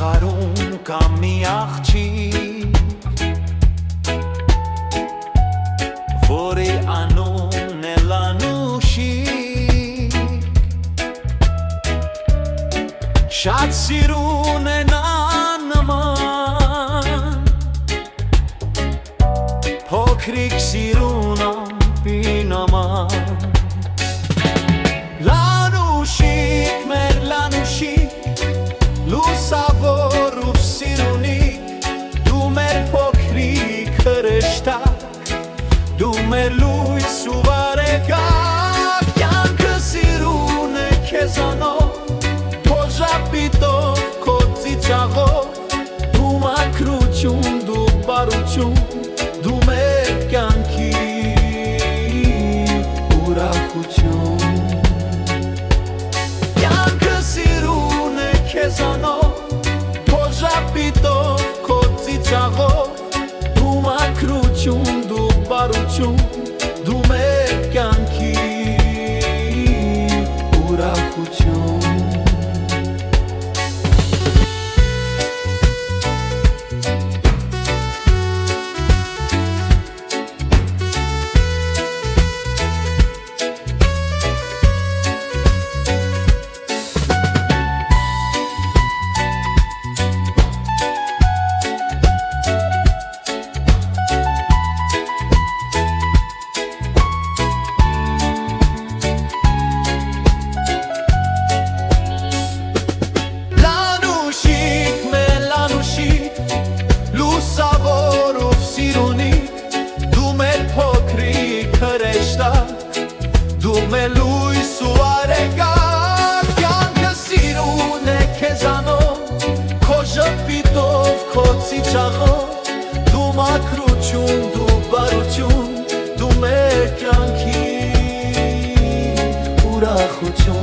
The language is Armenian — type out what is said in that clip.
աշխարհում կա մի աղջիկ, որի անունն է Լանուշիկ, շատ սիրուն է նա նման, փոքրիկ սիրուն ամպի նման։ Լանուշիկ, մեր Լանուշիկ, լուսավոր ու սիրունիկ, դու մեր փոքրիկ հրեշտակ, դու մեր լույս ու բարեկամ, կյանքը սիրուն է քեզանով, քո ժապիտով, քո ծիծաղով, դու մաքրություն, դու բարություն, դու մեր կյանքի ուրախություն։ Կյանքը սիրուն է քեզանով, քո ժապիտով, քո ծիծաղով, դու մաքրություն, դու բարություն, դու մեր կյանքի ուրախություն։ Լուսավոր ու սիրունիկ, դու մեր փոքրիկ հրեշտակ, դու մեր լույս ու արեգակ, կյանքը սիրուն է քեզանով, քո ժպիտով, քո ծիծաղով, դու մաքրություն, դու բարություն, դու մեր կյանքի ուրախություն։